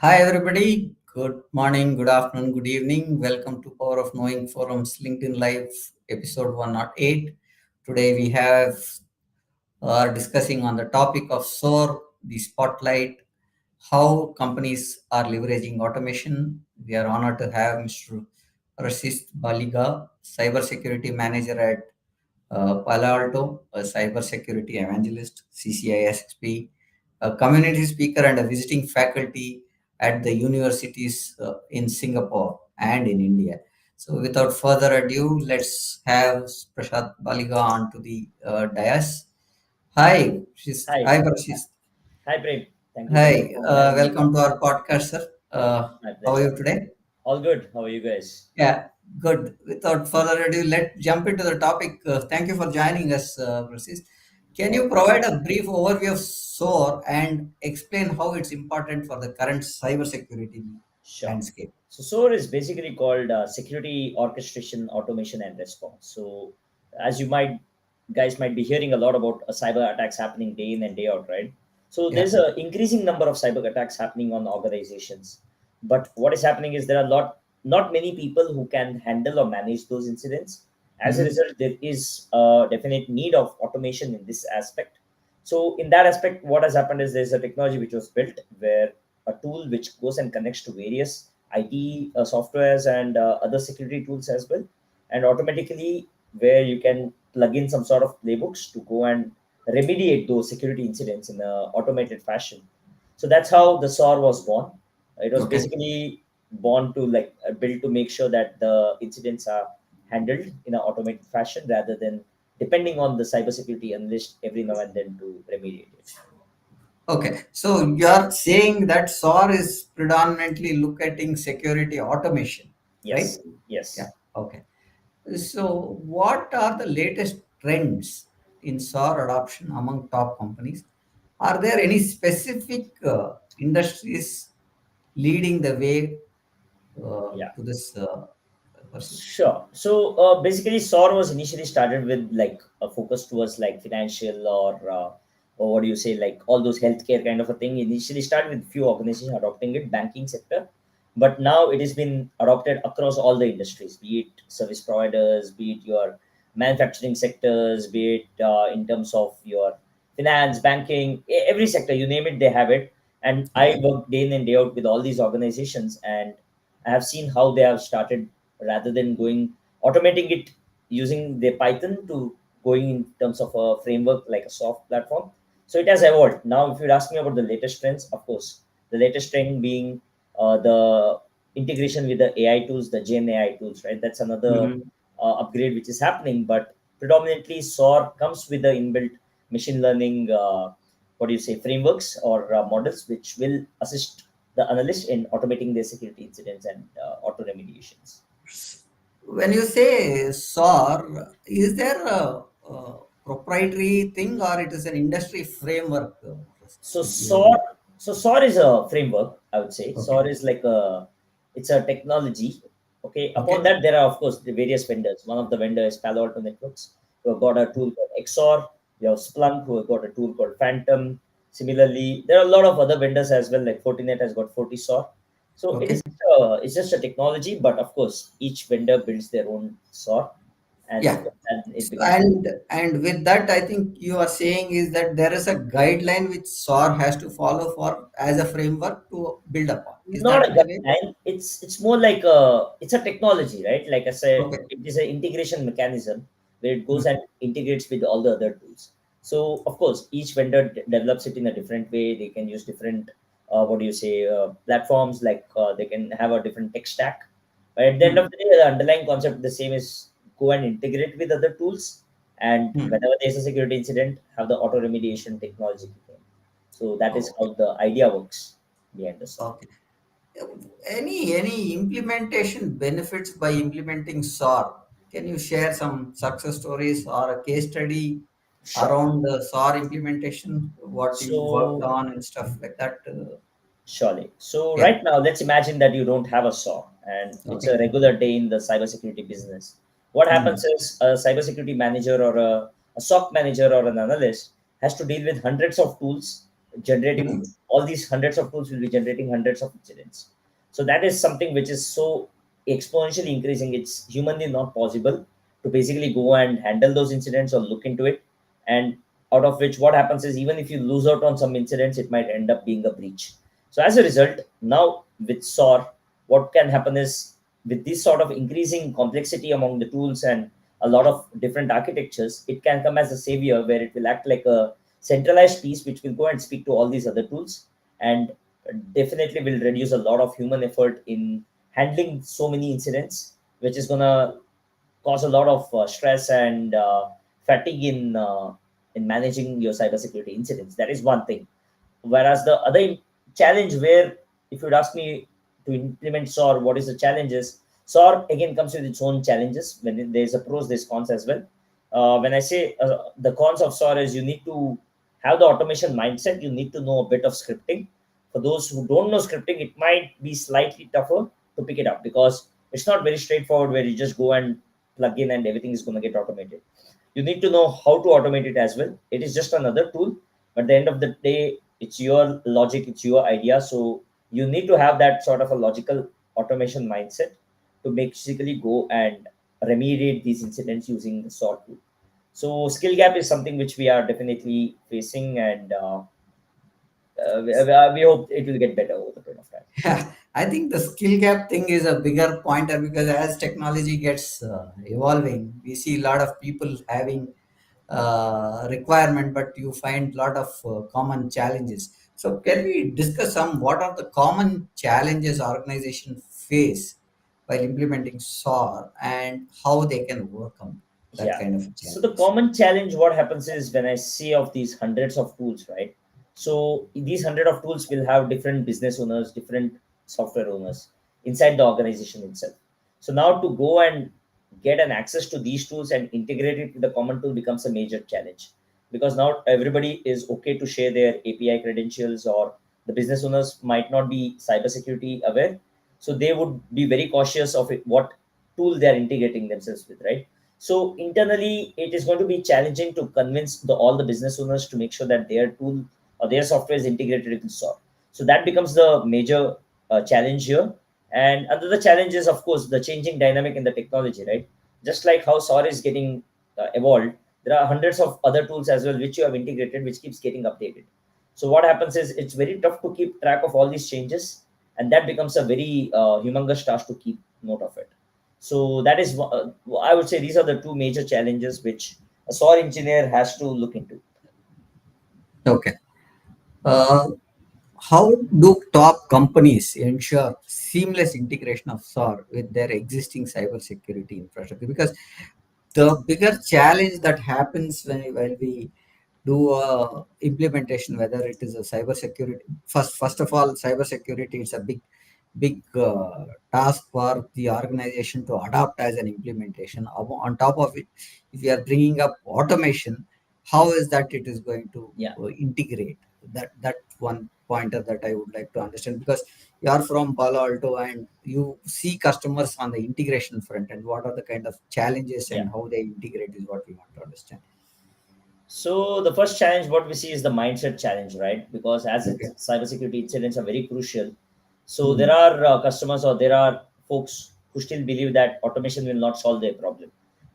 Hi, everybody. Good morning, good afternoon, good evening. Welcome to Power of Knowing Forum's LinkedIn Live episode 108. Today we are discussing on the topic of SOAR, the spotlight, how companies are leveraging automation. We are honored to have Mr. Baliga, Cybersecurity Manager at Palo Alto, a cybersecurity evangelist, CCISP, a community speaker, and a visiting faculty at the universities in Singapore and in India. So, without further ado, let's have Prashant Baliga on to the dais. Hi, Hi. hi, Prashant. Hi, Prem. Thank you so much Hi, for having me. welcome to our podcast, sir. My How are pleasure. you today? All good. How are you guys? Yeah, good. Without further ado, let's jump into the topic. Thank you for joining us, Prasis. Can No you problem. provide a brief overview of SOAR and explain how it's important for the current cybersecurity Sure. landscape? So SOAR is basically called Security Orchestration, Automation, and Response. So as you guys might be hearing a lot about cyber attacks happening day in and day out, right? So Yeah. there's an increasing number of cyber attacks happening on organizations. But what is happening is there are not many people who can handle or manage those incidents. As a Mm-hmm. result, there is a definite need of automation in this aspect. So in that aspect, what has happened is there's a technology which was built where a tool which goes and connects to various IT softwares and other security tools as well, and automatically where you can plug in some sort of playbooks to go and remediate those security incidents in a automated fashion. So that's how the SOAR was born. It was Okay. basically born to built to make sure that the incidents are handled in an automated fashion rather than depending on the cybersecurity analyst every now and then to remediate it. Okay. So you're saying that SOAR is predominantly looking security automation, right? Yes, Yeah. yes. Okay. So, what are the latest trends in SOAR adoption among top companies? Are there any specific industries leading the way Yeah. to this pursuit? Sure. So basically, SOAR was initially started with like a focus towards like financial or what do you say, like all those healthcare kind of a thing. Initially started with few organizations adopting it, banking sector, but now it has been adopted across all the industries, be it service providers, be it your manufacturing sectors, be it in terms of your finance, banking, every sector, you name it, they have it. And I Okay. work day in and day out with all these organizations, and I have seen how they have started rather than going automating it using the Python to going in terms of a framework like a soft platform. So it has evolved. Now, if you're asking about the latest trends, of course, the latest trend being the integration with the AI tools, the Gen AI tools, right? That's another Mhm. upgrade which is happening. But predominantly, SOAR comes with the inbuilt machine learning, what do you say, frameworks or models which will assist the analyst in automating their security incidents and auto remediations. When you say SOAR, is there a proprietary thing or it is an industry framework So which you SOAR, so SOAR is a framework, I would say. okay? SOAR is like it's a technology. Okay. Upon Okay. that, there are of course the various vendors. One of the vendors is Palo Alto Networks, who have got a tool called XOR. You have Splunk, who have got a tool called Phantom. Similarly, there are a lot of other vendors as well. Like Fortinet has got FortiSOAR. So it Okay. is it's just a technology, but of course each vendor builds their own SOAR, and of Yeah. course then it So, becomes and with that, I think you are saying is that there is a guideline which SOAR has to follow for as a framework to build upon. Is not a that the way? guideline. It's more like it's a technology, right? Like I said, Okay. it is an integration mechanism where it goes Mm. and integrates with all the other tools. So of course each vendor develops it in a different way. They can use different what do you say platforms, like they can have a different tech stack, but at the end of Mm. the day the underlying concept the same is go and integrate with other tools, and Mm. whenever there's a security incident have the auto remediation technology kick in. So that is Okay. how the idea works behind the software. Okay. Any implementation benefits by implementing SOAR? Can you share some success stories or a case study Sure. around the SOAR implementation? What you worked So, on and stuff like that? surely. So, Yeah. right now, let's imagine that you don't have a SOC and it's a Okay. regular day in the cybersecurity business. What Mm. happens is a cybersecurity manager or a SOC manager or an analyst has to deal with hundreds of tools generating Mhm. all these hundreds of tools will be generating hundreds of incidents. So that is something which is so exponentially increasing. It's humanly not possible to basically go and handle those incidents or look into it. And out of which, what happens is, even if you lose out on some incidents, it might end up being a breach. So as a result, now with SOAR, what can happen is, with this sort of increasing complexity among the tools and a lot of different architectures, it can come as a savior where it will act like a centralized piece which will go and speak to all these other tools, and definitely will reduce a lot of human effort in handling so many incidents, which is going to cause a lot of stress and fatigue in managing your cybersecurity incidents. That is one thing. Whereas the other challenge, where if you'd ask me to implement SOAR, what is the challenges? SOAR again comes with its own challenges. When there's a pros, there's cons as well. When I say the cons of SOAR is, you need to have the automation mindset. You need to know a bit of scripting. For those who don't know scripting, it might be slightly tougher to pick it up, because it's not very straightforward where you just go and plug in and everything is going to get automated. You need to know how to automate it as well. It is just another tool, but at the end of the day, it's your logic, it's your idea. So you need to have that sort of a logical automation mindset to basically go and remediate these incidents using the SOAR tool. So skill gap is something which we are definitely facing, and we hope it will get better over the period of time. Yeah, I think the skill gap thing is a bigger pointer because as technology gets evolving, we see a lot of people having requirement, but you find a lot of common challenges. So, can we discuss some what are the common challenges organization face while implementing SOAR and how they can overcome that Yeah. kind of a So the challenge? common challenge, what happens is, when I see of these hundreds of tools, right? So these hundred of tools will have different business owners, different software owners inside the organization itself. So now to go and get an access to these tools and integrate it with the common tool becomes a major challenge, because now everybody is okay to share their API credentials, or the business owners might not be cybersecurity aware. So they would be very cautious of it, what tool they are integrating themselves with, right? So internally, it is going to be challenging to convince all the business owners to make sure that their tool or their software is integrated with SOAR. So that becomes the major challenge here. And another challenge is, of course, the changing dynamic in the technology, right? Just like how SOAR is getting evolved, there are hundreds of other tools as well which you have integrated, which keeps getting updated. So what happens is, it's very tough to keep track of all these changes, and that becomes a very humongous task to keep note of it. So that is, I would say, these are the two major challenges which a SOAR engineer has to look into. Okay. Uh, how do top companies ensure seamless integration of SOAR with their existing cybersecurity infrastructure? Because the bigger challenge that happens when we do implementation, whether it is a cybersecurity, first of all, cybersecurity is a big task for the organization to adopt as an implementation. On top of it, if you are bringing up automation, how is that it is going to Yeah. integrate? That one pointer that I would like to understand, because you are from Palo Alto and you see customers on the integration front, and what are the kind of challenges Yeah. and how they integrate is what we want to understand. So the first challenge what we see is the mindset challenge, right? Because as Okay. it's, cybersecurity incidents are very crucial. So there Mhm. are customers, or there are folks who still believe that automation will not solve their problem.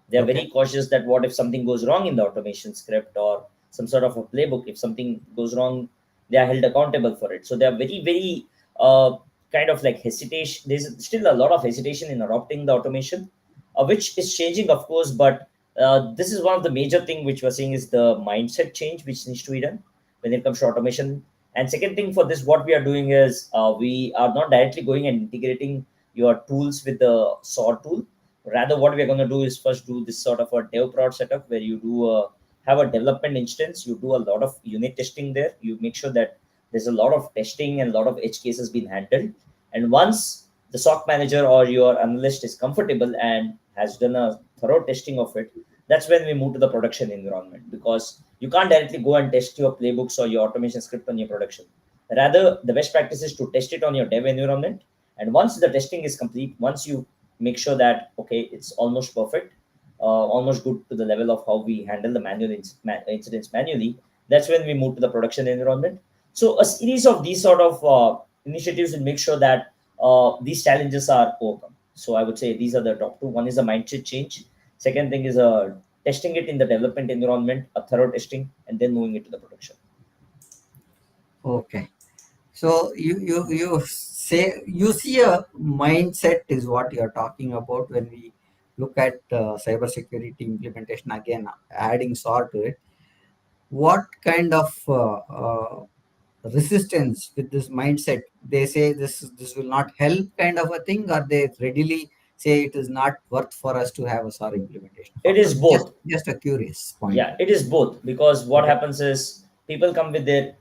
They are Okay. very cautious that what if something goes wrong in the automation script or some sort of a playbook, if something goes wrong, they are held accountable for it. So they are very kind of like hesitation. There's still a lot of hesitation in adopting the automation, which is changing, of course. But this is one of the major thing which we're seeing, is the mindset change which needs to be done when it comes to automation. And second thing for this, what we are doing is, we are not directly going and integrating your tools with the SOAR tool. Rather, what we are going to do is first do this sort of a dev prod setup, where you have a development instance. You do a lot of unit testing there. You make sure that there's a lot of testing and a lot of edge cases being handled. And once the SOC manager or your analyst is comfortable and has done a thorough testing of it, that's when we move to the production environment, because you can't directly go and test your playbooks or your automation script on your production. Rather, the best practice is to test it on your dev environment. And once the testing is complete, once you make sure that, okay, it's almost perfect, almost good to the level of how we handle the incidents manually, that's when we move to the production environment. So a series of these sort of initiatives will make sure that these challenges are overcome. So I would say these are the top two. One is the mindset change. Second thing is testing it in the development environment, a thorough testing, and then moving it to the production. Okay. So you say you see a mindset is what you're talking about when we look at cybersecurity implementation. Again, adding SOAR to it. What kind of resistance with this mindset? They say this will not help, kind of a thing, or they readily say it is not worth for us to have a SOAR implementation. It is Just both. just a curious point. Yeah, it is both, because what Okay. happens is people come with their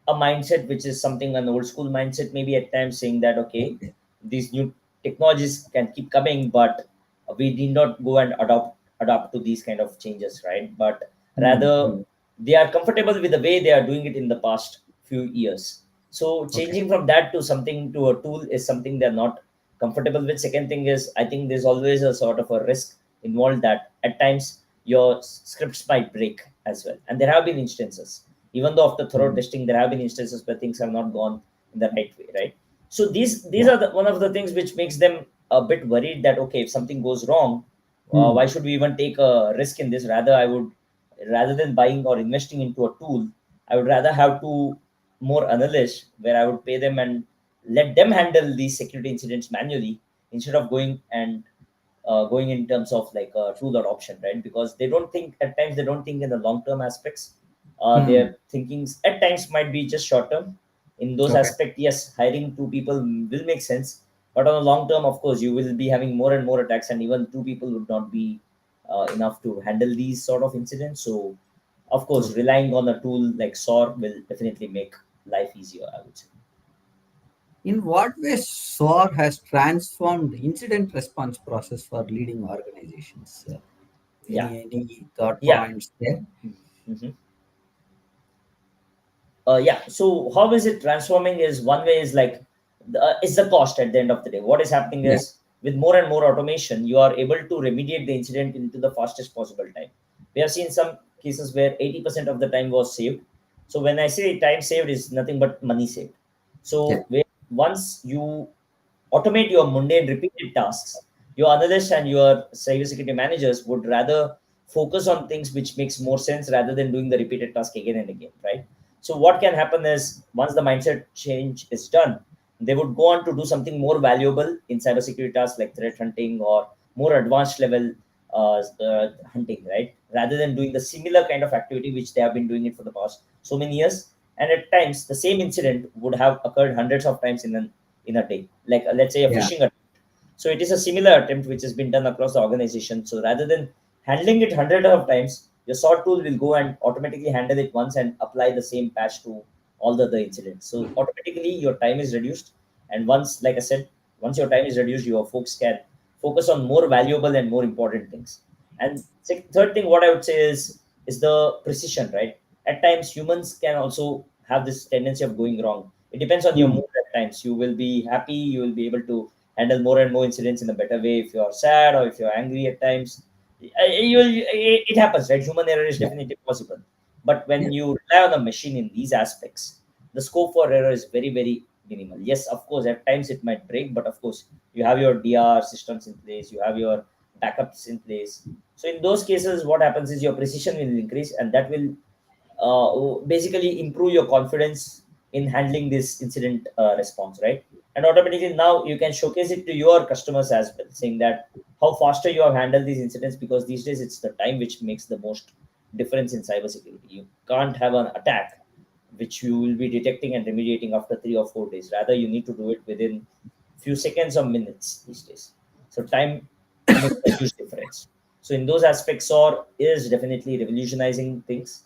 a mindset which is something an old school mindset, maybe at times saying that okay, Okay. these new technologies can keep coming, but we need not go and adopt to these kind of changes, right? But rather Hmm. they are comfortable with the way they are doing it in the past few years. So Okay. changing from that to something to a tool is something they're not comfortable with. Second thing is, I think there's always a sort of a risk involved that at times your scripts might break as well. And there have been instances, even though after thorough Hmm. testing, there have been instances where things have not gone in the right way, right? So these Yeah. are one of the things which makes them a bit worried that okay, if something goes wrong, Hmm. why should we even take a risk in this? Rather, I would, rather than buying or investing into a tool, I would rather have two more analysts where I would pay them and let them handle these security incidents manually, instead of going in terms of like a tool or option, right? Because they don't think, at times they don't think in the long term aspects. Hmm. Their thinkings at times might be just short term. In those Okay. aspects, yes, hiring two people will make sense, but on the long term, of course, you will be having more and more attacks, and even two people would not be enough to handle these sort of incidents. So of course, True. relying on a tool like SOAR will definitely make life easier, I would say. In what way SOAR has transformed the incident response process for leading organizations? Yeah, Any thought yeah. points there? Mhm. Yeah, so how is it transforming is one way is like it's the cost at the end of the day. What is happening Yeah. is with more and more automation, you are able to remediate the incident into the fastest possible time. We have seen some cases where 80% of the time was saved. So when I say time saved is nothing but money saved. Yeah. So where once you automate your mundane repeated tasks, your analysts and your cybersecurity managers would rather focus on things which makes more sense rather than doing the repeated task again and again, right? So what can happen is once the mindset change is done, they would go on to do something more valuable in cybersecurity tasks like threat hunting or more advanced level hunting, right? Rather than doing the similar kind of activity which they have been doing it for the past so many years. And at times, the same incident would have occurred hundreds of times in a day. Like let's say a Yeah. phishing attempt. So it is a similar attempt which has been done across the organization. So rather than handling it hundreds of times, your sort tool will go and automatically handle it once and apply the same patch to all the other incidents. So automatically your time is reduced. And once, like I said, once your time is reduced, your folks can focus on more valuable and more important things. And third thing, what I would say is the precision, right? At times, humans can also have this tendency of going wrong. It depends on your Hmm. mood. At times, you will be happy, you will be able to handle more and more incidents in a better way. If you're sad or if you're angry at times, it happens, right? Human error is Yeah. definitely possible. But Yeah. when you rely on a machine in these aspects, the scope for error is very, very minimal. Yes, of course, at times it might break, but of course, you have your DR systems in place, you have your backups in place. So in those cases, what happens is your precision will increase, and that will basically improve your confidence in handling this incident response, right? And automatically now you can showcase it to your customers as well, saying that how faster you have handled these incidents, because these days it's the time which makes the most difference in cybersecurity. You can't have an attack which you will be detecting and remediating after 3 or 4 days. Rather, you need to do it within few seconds or minutes these days. So time makes a huge difference. So in those aspects, SOAR is definitely revolutionizing things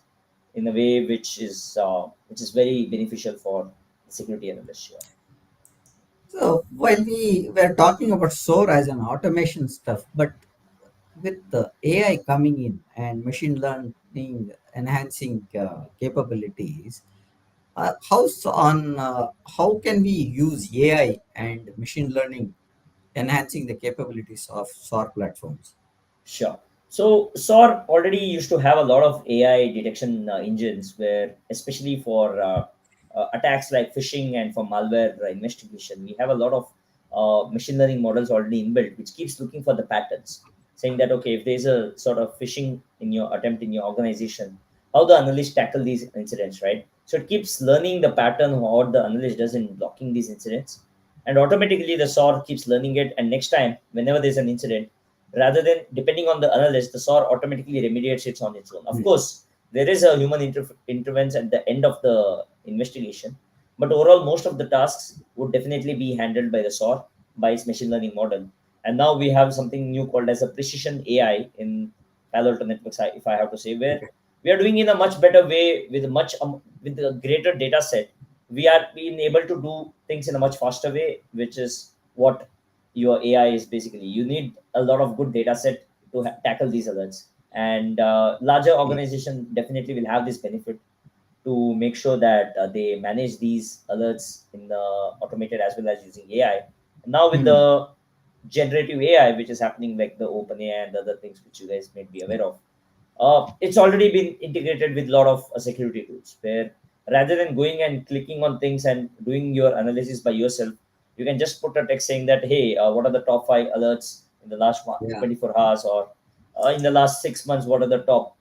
in a way which is very beneficial for the security analyst here. So while we were talking about SOAR as an automation stuff, but with the AI coming in and machine learning enhancing capabilities, how can we use AI and machine learning enhancing the capabilities of SOAR platforms? Sure. So SOAR already used to have a lot of AI detection engines, where especially for attacks like phishing and for malware investigation, we have a lot of machine learning models already inbuilt, which keeps looking for the patterns, saying that okay, if there's a sort of phishing in your attempt in your organization, how the analyst tackle these incidents, right? So it keeps learning the pattern of what the analyst does in blocking these incidents, and automatically the SOAR keeps learning it. And next time, whenever there's an incident, rather than depending on the analyst, the SOAR automatically remediates it on its own. Of course, there is a human intervention at the end of the investigation, but overall, most of the tasks would definitely be handled by the SOAR, by its machine learning model. And now we have something new called as a precision AI in Palo Alto Networks, if I have to say, where Okay. we are doing in a much better way with with a greater data set. We are being able to do things in a much faster way, which is what your AI is basically. You need a lot of good data set to tackle these alerts, and larger organization definitely will have this benefit to make sure that they manage these alerts in the automated as well as using AI. Now with Hmm. the generative AI, which is happening like the OpenAI and the other things which you guys may be aware of, it's already been integrated with a lot of security tools, where rather than going and clicking on things and doing your analysis by yourself, you can just put a text saying that, hey, what are the top 5 alerts in the last Yeah. 24 hours, or in the last 6 months, what are the top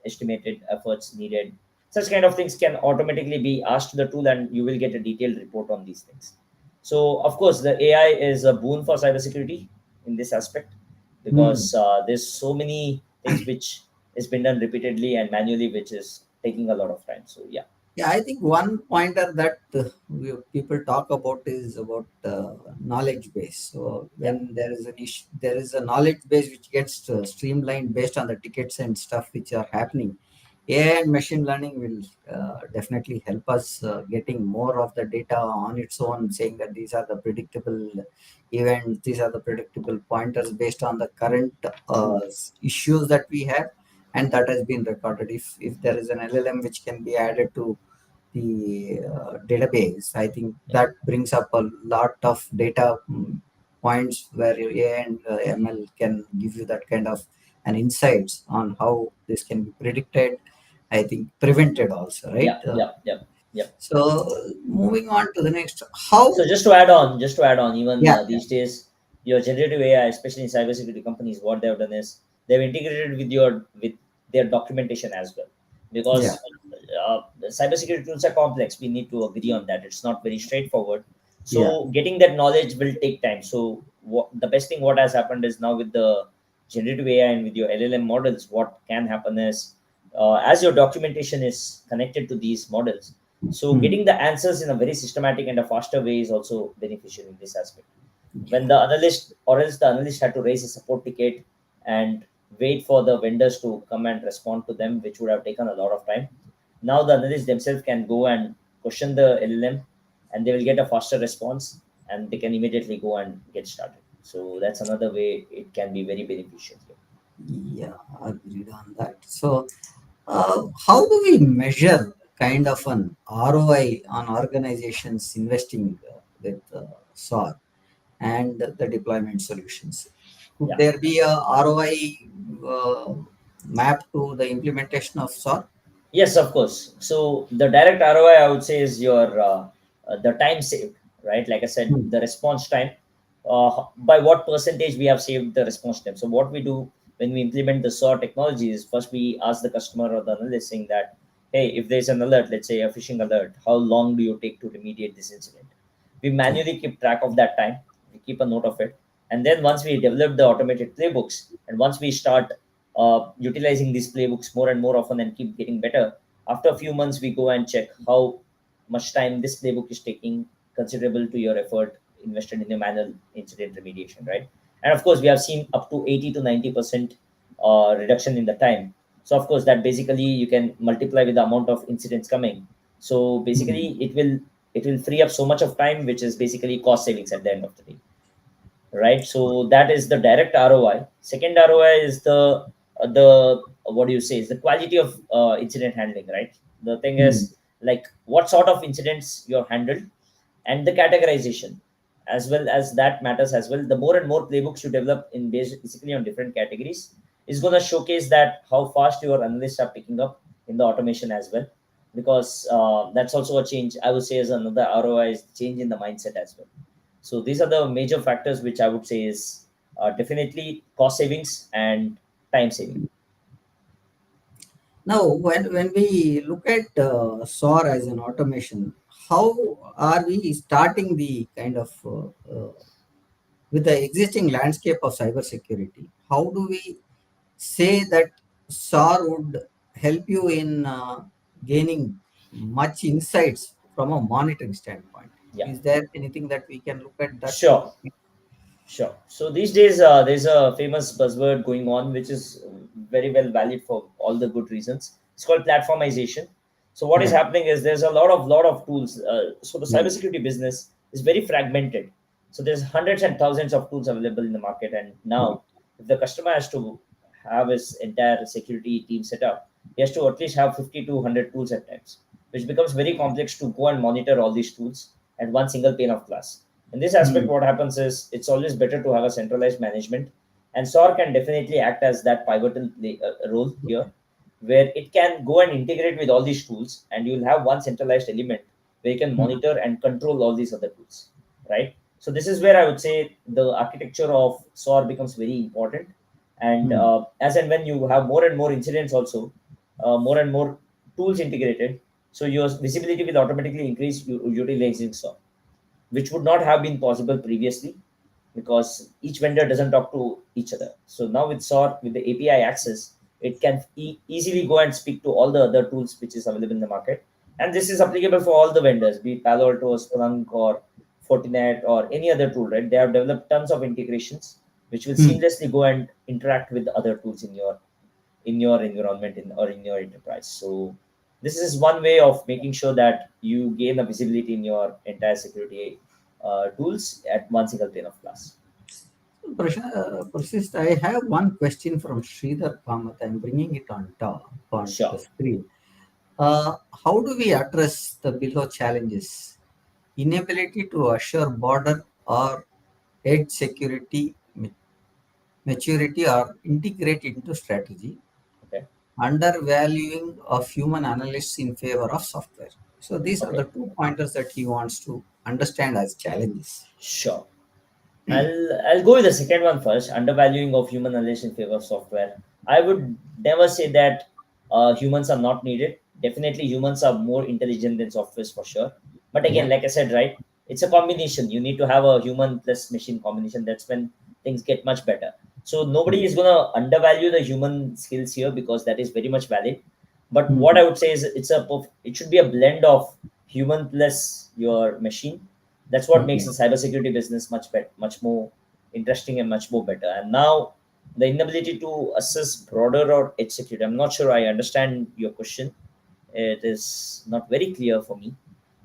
estimated efforts needed. Such kind of things can automatically be asked to the tool, and you will get a detailed report on these things. So, of course, the AI is a boon for cybersecurity in this aspect, Hmm. because there's so many things which is been done repeatedly and manually, which is taking a lot of time. So, yeah, Yeah, I think one pointer that people talk about is about knowledge base. So yeah, when there is an issue, there is a knowledge base which gets streamlined based on the tickets and stuff which are happening. AI and machine learning will definitely help us getting more of the data on its own, saying that these are the predictable events, these are the predictable pointers based on the current issues that we have, and that has been recorded. If there is an LLM which can be added to the database, I think yeah, that brings up a lot of data points where AI and ML can give you that kind of an insights on how this can be predicted. I think prevented also, right? yeah, yeah, yeah, yeah. So moving on to the next, how? So just to add on, even Yeah, yeah, these days, your generative AI, especially in cybersecurity companies, what they've done is they've integrated with their documentation as well, yeah. because the cybersecurity tools are complex. We need to agree on that. It's not very straightforward. Yeah. So getting that knowledge will take time. So the best thing what has happened is now with the generative AI and with your LLM models, what can happen is as your documentation is connected to these models, so Hmm. getting the answers in a very systematic and a faster way is also beneficial in this aspect. When Yeah. the analyst, or else the analyst had to raise a support ticket and wait for the vendors to come and respond to them, which would have taken a lot of time. Now the analysts themselves can go and question the LLM, and they will get a faster response, and they can immediately go and get started. So that's another way it can be very beneficial here. Yeah, agreed on that. So, how do we measure kind of an ROI on organizations investing with SOAR and the deployment solutions? Could Yeah. there be a ROI uh, map to the implementation of SOAR? Yes, of course. So the direct ROI, I would say, is your the time saved, right? Like I said, Hmm. the response time. By what percentage we have saved the response time. So what we do when we implement the SOAR technology is first we ask the customer or the analyst saying that, hey, if there's an alert, let's say a phishing alert, how long do you take to remediate this incident? We Okay. manually keep track of that time. We keep a note of it, and then once we develop the automated playbooks, and once we start utilizing these playbooks more and more often and keep getting better, after a few months we go and check how much time this playbook is taking, considerable to your effort invested in the manual incident remediation, right? And of course we have seen up to 80 to 90% reduction in the time. So of course that basically you can multiply with the amount of incidents coming. So basically Hmm. it will free up so much of time, which is basically cost savings at the end of the day, right? So that is the direct ROI. Second ROI is the what do you say is the quality of incident handling, right? The thing Hmm. is, like, what sort of incidents you have handled, and the categorization as well, as that matters as well. The more and more playbooks you develop in basically on different categories, is going to showcase that how fast your analysts are picking up in the automation as well, because that's also a change. I would say as another ROI is change in the mindset as well. So these are the major factors which I would say is definitely cost savings and time saving. Now, when we look at SOAR as an automation, how are we starting the kind of with the existing landscape of cybersecurity? How do we say that SOAR would help you in gaining much insights from a monitoring standpoint? Yeah, Is there anything that we can look at that? sure. Sure. So these days, there's a famous buzzword going on, which is very well valid for all the good reasons. It's called platformization. So what is Yeah. happening is there's a lot of tools. So the Mm. cybersecurity business is very fragmented. So there's hundreds and thousands of tools available in the market, and now if the customer has to have his entire security team set up, he has to at least have 50 to 100 tools at times, which becomes very complex to go and monitor all these tools at one single pane of glass. In this aspect, Mm. what happens is it's always better to have a centralized management, and SOAR can definitely act as that pivotal role here, where it can go and integrate with all these tools, and you'll have one centralized element where you can Mm. monitor and control all these other tools, right? So this is where I would say the architecture of SOAR becomes very important, and Mm. as and when you have more and more incidents, also more and more tools integrated, so your visibility will automatically increase utilizing SOAR, which would not have been possible previously because each vendor doesn't talk to each other. So now with SOAR, with the API access, it can easily go and speak to all the other tools which is available in the market. And this is applicable for all the vendors, be it Palo Alto, Splunk, or Fortinet, or any other tool, right? They have developed tons of integrations which will Mm. seamlessly go and interact with the other tools in your environment or in your enterprise. So this is one way of making sure that you gain a visibility in your entire security tools at one single pane of glass. Persist, I have one question from Sridhar Kamath. I'm bringing it on top on the Sure. screen. How do we address the below challenges? Inability to assure border or edge security maturity or integrate into strategy, Okay. undervaluing of human analysts in favor of software. So these are the Okay. two pointers that he wants to understand as challenges. Sure. I'll go with the second one first. Undervaluing of human knowledge in favor of software. I would never say that humans are not needed. Definitely, humans are more intelligent than softwares for sure. But again, Yeah. like I said, right, it's a combination. You need to have a human plus machine combination. That's when things get much better. So nobody is gonna undervalue the human skills here because that is very much valid. But what Mhm. I would say is it should be a blend of human plus your machine. That's what makes the Mhm. cybersecurity business much more interesting and much more better. And now the inability to assess broader or edge security. I'm not sure I understand your question. It is not very clear for me.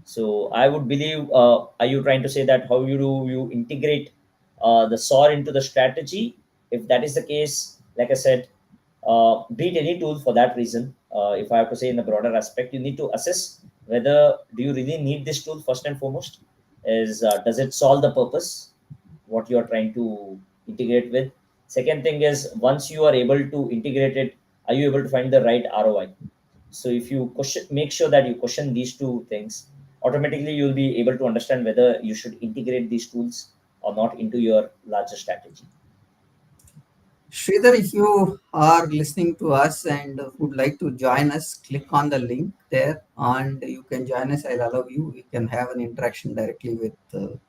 So I would believe, are you trying to say that how do you integrate the SOAR into the strategy? If that is the case, like I said, beat any tool for that reason. If I have to say in the broader aspect, you need to assess whether do you really need this tool first and foremost. Is does it solve the purpose what you are trying to integrate with? Second thing is once you are able to integrate it, are you able to find the right ROI? So if you question, make sure that you question these two things, automatically you'll be able to understand whether you should integrate these tools or not into your larger strategy. Sridhar, if you are listening to us and would like to join us, click on the link there and you can join us. I'll allow you. We can have an interaction directly with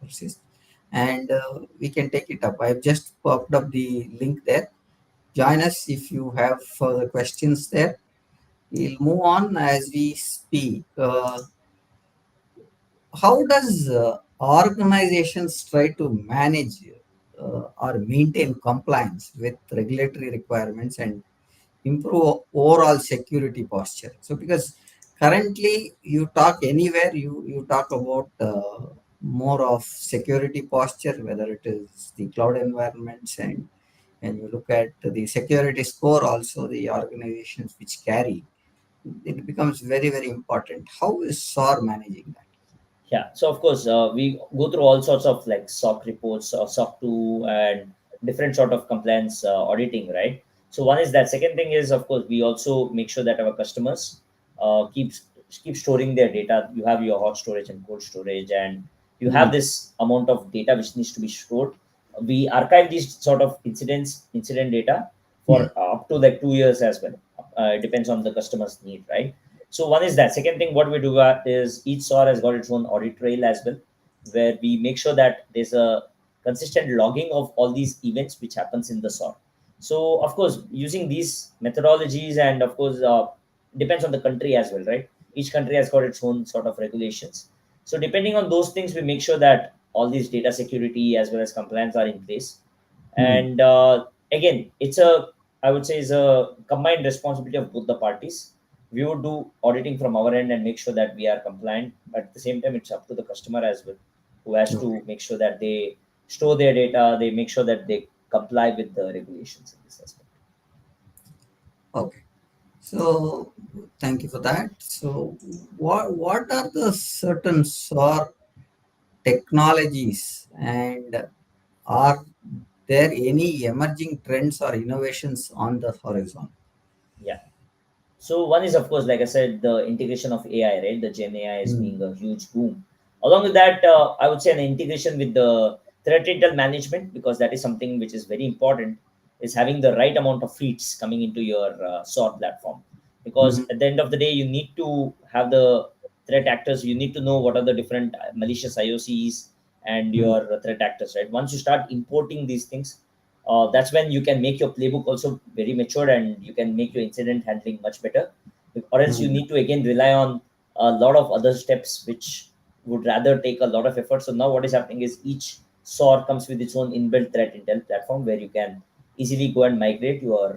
Persist and we can take it up. I've just popped up the link there. Join us if you have further questions there. We'll move on as we speak. How does organizations try to manage or maintain compliance with regulatory requirements and improve overall security posture? So because currently you talk anywhere, you talk about more of security posture, whether it is the cloud environments and you look at the security score also, the organizations which carry, it becomes very, very important. How is SOAR managing that? Yeah, so of course we go through all sorts of like SOC reports or SOC 2 and different sort of compliance auditing, right? So one is that. Second thing is, of course, we also make sure that our customers uh, keeps keep storing their data. You have your hot storage and cold storage, and you have Mm. this amount of data which needs to be stored. We archive these sort of incident data Mm. for up to like 2 years as well. It depends on the customer's need, right? So one is that. Second thing, what we do is each SOAR has got its own audit trail as well, where we make sure that there's a consistent logging of all these events which happens in the SOAR. So of course, using these methodologies, and of course, depends on the country as well, right? Each country has got its own sort of regulations. So depending on those things, we make sure that all these data security as well as compliance are in place. Mm. And again, I would say, is a combined responsibility of both the parties. We would do auditing from our end and make sure that we are compliant. But at the same time, it's up to the customer as well, who has Okay. to make sure that they store their data. They make sure that they comply with the regulations in this aspect. Okay. So thank you for that. So what are the certain SOAR technologies, and are there any emerging trends or innovations on the horizon? Yeah. So one is, of course, like I said, the integration of AI, right? The Gen AI is Mm. being a huge boom. Along with that, I would say an integration with the threat intel management, because that is something which is very important, is having the right amount of feeds coming into your SOAR platform. Because Mhm. at the end of the day, you need to have the threat actors. You need to know what are the different malicious IOCs and Mm. your threat actors, right? Once you start importing these things, that's when you can make your playbook also very mature, and you can make your incident handling much better. Or else you Mm. need to again rely on a lot of other steps which would rather take a lot of effort. So now what is happening is each SOAR comes with its own inbuilt threat intel platform, where you can easily go and migrate your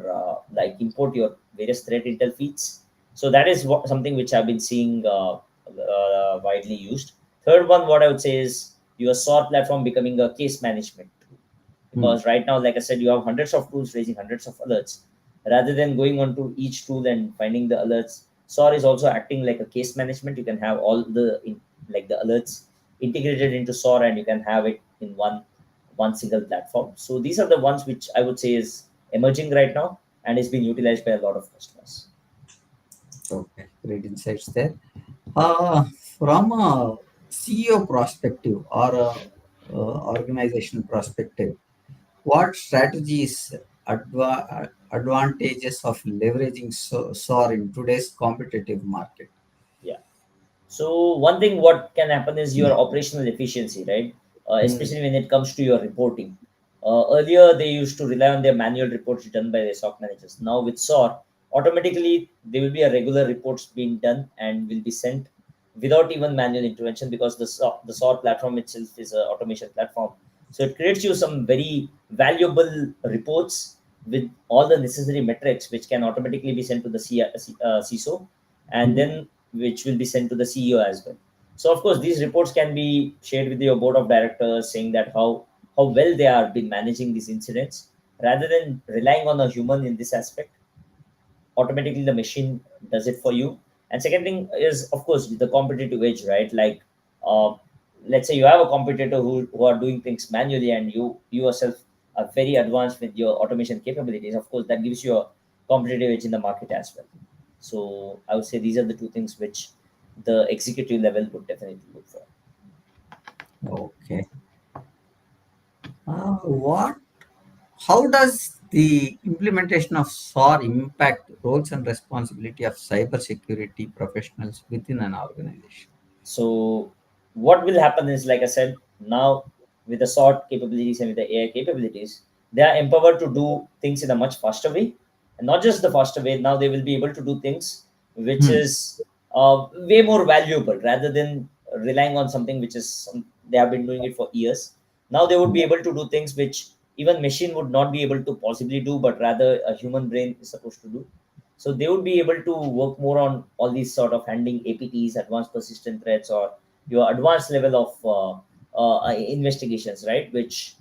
like import your various threat intel feeds. So that is something which I've been seeing widely used. Third one, what I would say, is your SOAR platform becoming a case management, Mm. because right now, like I said, you have hundreds of tools raising hundreds of alerts. Rather than going on to each tool and finding the alerts, SOAR is also acting like a case management. You can have all like the alerts integrated into SOAR, and you can have it in one single platform. So these are the ones which I would say is emerging right now and is being utilized by a lot of customers. Okay, great insights there. Uh, from a CEO perspective or a organization perspective, what strategies, advantages of leveraging SOAR in today's competitive market? Yeah. So one thing what can happen is your operational efficiency, right? Mm. Especially when it comes to your reporting. Earlier they used to rely on their manual reports done by the SOC managers. Now with SOAR, automatically there will be a regular reports being done and will be sent without even manual intervention, because the SOAR platform itself is an automation platform. So it creates you some very valuable reports with all the necessary metrics, which can automatically be sent to the CISO, and Mm. then which will be sent to the CEO as well. So of course, these reports can be shared with your board of directors, saying that how well they are been managing these incidents, rather than relying on a human in this aspect. Automatically, the machine does it for you. And second thing is, of course, the competitive edge, right? Like, uh, let's say you have a competitor who are doing things manually, and you yourself are very advanced with your automation capabilities. Of course, that gives you a competitive edge in the market as well. So I would say these are the two things which the executive level would definitely look for. Okay. What? How does the implementation of SOAR impact roles and responsibility of cybersecurity professionals within an organization? So what will happen is, like I said, now with the SORT capabilities and with the AI capabilities, they are empowered to do things in a much faster way. And not just the faster way, now they will be able to do things which Hmm. is way more valuable, rather than relying on something which is they have been doing it for years. Now they would be able to do things which even machine would not be able to possibly do, but rather a human brain is supposed to do. So they would be able to work more on all these sort of handling APTs, advanced persistent threats, or your advanced level of investigations, right? Which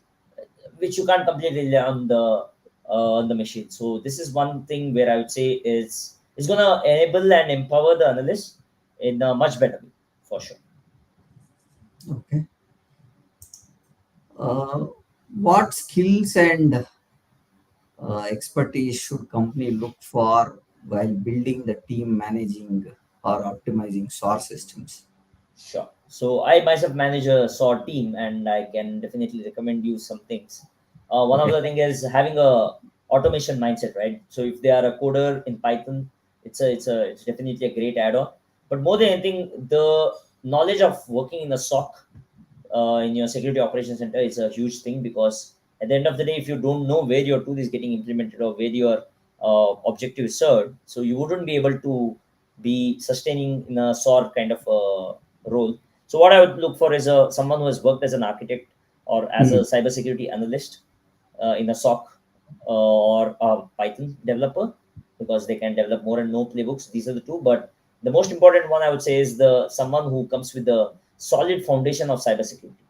you can't completely rely on the machine. So this is one thing where I would say is gonna enable and empower the analyst in a much better way, for sure. Okay. Uh, what skills and expertise should company look for while building the team managing or optimizing SOAR systems? Sure. So I myself manage a SOAR team, and I can definitely recommend you some things. One of Okay. the thing is having a automation mindset, right? So if they are a coder in Python, it's definitely a great add-on. But more than anything, the knowledge of working in a SOC, in your security operations center, is a huge thing, because at the end of the day, if you don't know where your tool is getting implemented or where your objective is served, so you wouldn't be able to be sustaining in a SOAR kind of role. So what I would look for is someone who has worked as an architect or as a Hmm. cybersecurity analyst in a SOC, or a Python developer, because they can develop more and more playbooks. These are the two. But the most important one I would say is the someone who comes with the solid foundation of cybersecurity,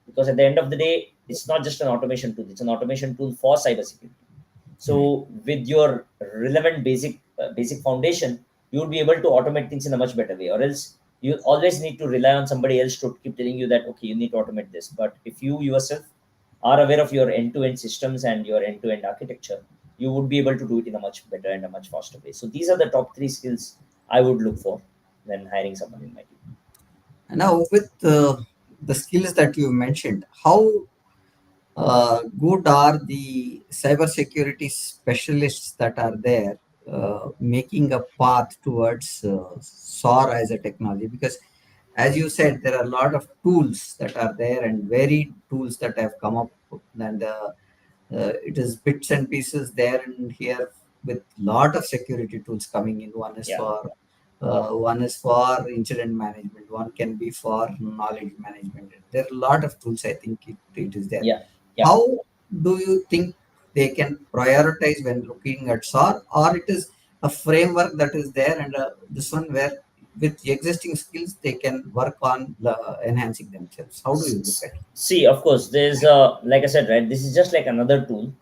because at the end of the day, it's not just an automation tool; it's an automation tool for cybersecurity. Right. So with your relevant basic foundation, you will be able to automate things in a much better way. Or else you always need to rely on somebody else to keep telling you that okay, you need to automate this. But if you yourself are aware of your end-to-end systems and your end-to-end architecture, you would be able to do it in a much better and a much faster way. So these are the top three skills I would look for when hiring someone in my team. Now, with the skills that you mentioned, how good are the cybersecurity specialists that are there making a path towards SOAR as a technology? Because, as you said, there are a lot of tools that are there and varied tools that have come up, and it is bits and pieces there and here with lot of security tools coming in. Yeah, One is for incident management, one can be for knowledge management. There are a lot of tools. I think it is there. yeah, yeah. How do you think they can prioritize when looking at SOAR, or it is a framework that is there and this one where with existing skills they can work on enhancing themselves? How do you look at it? See, of course, there's like I said, right? This is just like another tool.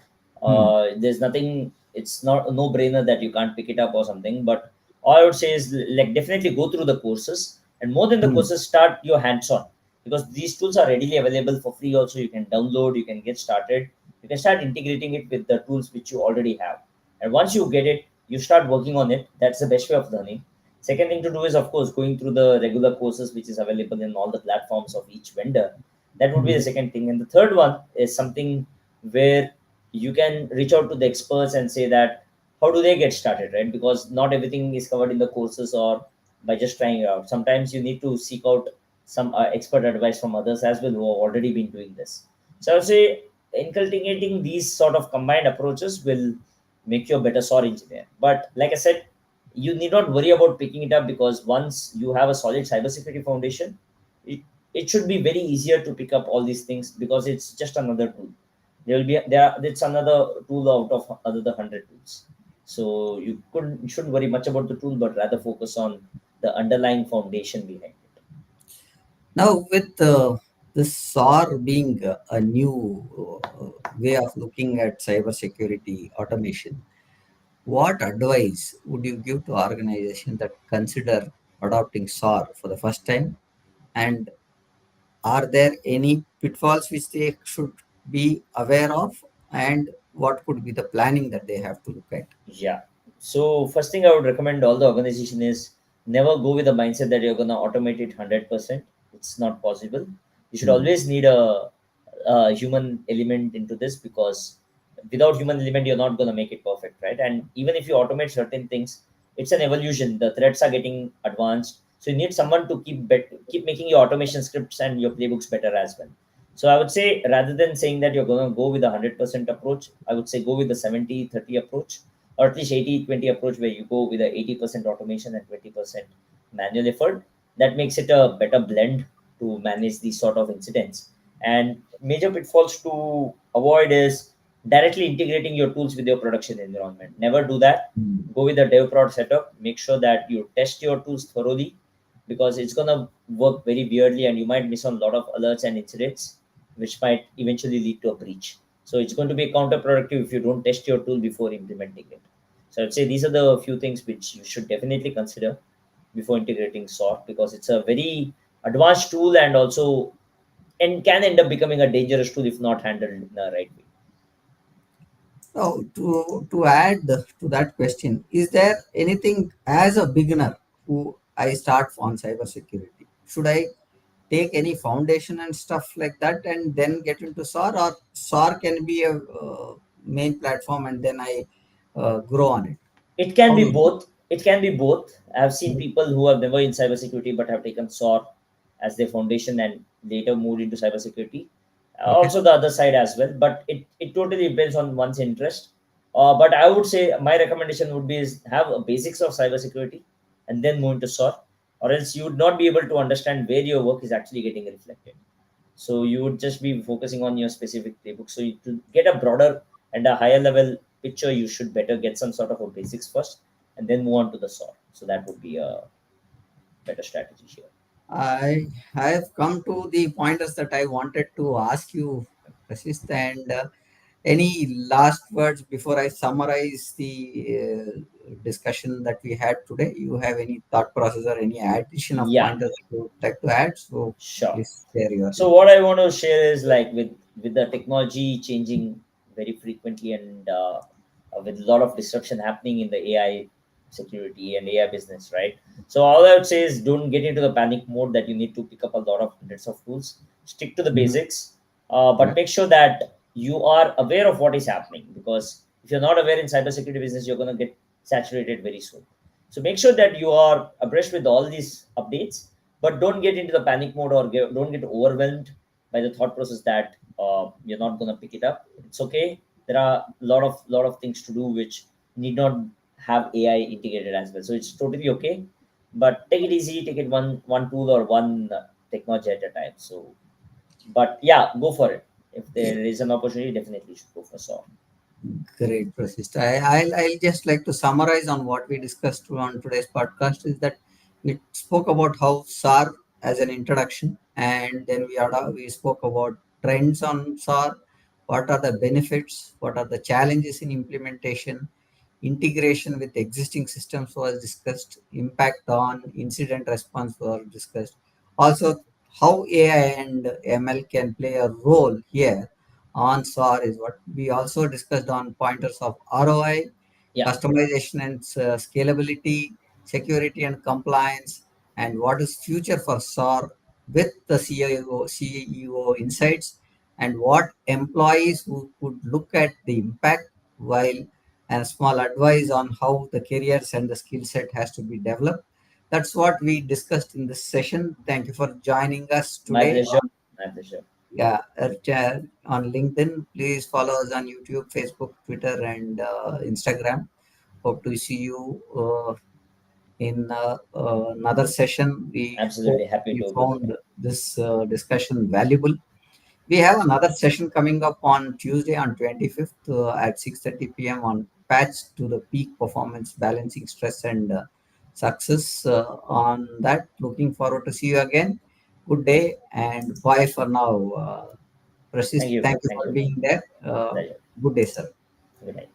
Hmm. There's nothing. It's not a no-brainer that you can't pick it up or something. But all I would say is like definitely go through the courses, and more than the Hmm. courses, start your hands-on, because these tools are readily available for free. Also, you can download, you can get started, you can start integrating it with the tools which you already have, and once you get it, you start working on it. That's the best way of learning. Second thing to do is, of course, going through the regular courses which is available in all the platforms of each vendor. That would be the Hmm. second thing. And the third one is something where you can reach out to the experts and say that how do they get started, right? Because not everything is covered in the courses or by just trying it out. Sometimes you need to seek out some expert advice from others as well who have already been doing this. So I would say inculcating these sort of combined approaches will make you a better SOAR engineer. But like I said, you need not worry about picking it up, because once you have a solid cybersecurity foundation, it, it should be very easier to pick up all these things, because it's just another tool. It's another tool out of other 100 tools. So you shouldn't worry much about the tool, but rather focus on the underlying foundation behind it. Now, with this SOAR being a new way of looking at cybersecurity automation, what advice would you give to organizations that consider adopting SOAR for the first time? And are there any pitfalls which they should be aware of? And what could be the planning that they have to look at? Yeah. So first thing I would recommend all the organization is never go with the mindset that you're gonna automate it 100%. It's not possible. You should Hmm. always need a human element into this, because without human element you're not gonna make it perfect, right? And even if you automate certain things, it's an evolution. The threats are getting advanced, so you need someone to keep making your automation scripts and your playbooks better as well. So I would say rather than saying that you're gonna go with a 100% approach, I would say go with the 70-30 approach, or at least 80-20 approach, where you go with a 80% automation and 20% manual effort. That makes it a better blend to manage these sort of incidents. And major pitfalls to avoid is directly integrating your tools with your production environment. Never do that. Hmm. Go with the dev prod setup. Make sure that you test your tools thoroughly, because it's gonna work very weirdly and you might miss on a lot of alerts and incidents, which might eventually lead to a breach. So it's going to be counterproductive if you don't test your tool before implementing it. So I'd say these are the few things which you should definitely consider before integrating SOAR, because it's a very advanced tool, and also and can end up becoming a dangerous tool if not handled in the right way. So to add to that question, is there anything as a beginner who I start on cybersecurity? Should I take any foundation and stuff like that and then get into SOAR, or SOAR can be a main platform and then I grow on it? It can How be is both. It can be both. I've seen it? people who have never in cybersecurity but have taken SOAR as their foundation and later moved into cybersecurity. Okay. Also, the other side as well. But it totally depends on one's interest. But I would say my recommendation would be is have a basics of cybersecurity and then move into SOAR, or else you would not be able to understand where your work is actually getting reflected. So you would just be focusing on your specific playbook. So to get a broader and a higher level picture, you should better get some sort of a basics first and then move on to the SOAR. So that would be a better strategy here. I have come to the pointers that I wanted to ask you, Prasist, and any last words before I summarize the discussion that we had today? You have any thought process or any addition of Yeah, pointers that you would like to add? So sure. please share your So what I want to share is like with the technology changing very frequently and with a lot of disruption happening in the AI security and AI business, right? So all I would say is don't get into the panic mode that you need to pick up a lot of hundreds of tools. Stick to the Mhm. basics, but Yeah, make sure that you are aware of what is happening, because if you're not aware in cybersecurity business, you're going to get saturated very soon. So make sure that you are abreast with all these updates, but don't get into the panic mode or don't get overwhelmed by the thought process that you're not going to pick it up. It's okay. There are a lot of things to do which need not have AI integrated as well, so it's totally okay. But take it easy, take it one tool or one technology at a time. So, but yeah, go for it. If yeah, there is an opportunity, definitely you should go for SOAR. great, Prasist. I'll just like to summarize on what we discussed on today's podcast is that we spoke about how SAR as an introduction, and then we spoke about trends on SAR, what are the benefits, what are the challenges in implementation, integration with existing systems was discussed, impact on incident response was discussed, also how AI and ML can play a role here on SOAR is what we also discussed on pointers of ROI, Yeah, customization and scalability, security and compliance, and what is future for SOAR with the CEO insights, and what employees who could look at the impact, while and small advice on how the careers and the skill set has to be developed. That's what we discussed in this session. Thank you for joining us my today pleasure. on, My pleasure. yeah, on LinkedIn. Please follow us on YouTube, Facebook, Twitter, and Instagram. Hope to see you in another session. We hope Absolutely happy you to be here. found this discussion valuable. We have another session coming up on Tuesday on 25th at 6:30 p.m. on Patch to the Peak Performance Balancing Stress and Success. On that, looking forward to see you again. Good day and bye for now. Thank Prasist, you. thank you Thank for you. being there. Pleasure. Good day, sir. Good night.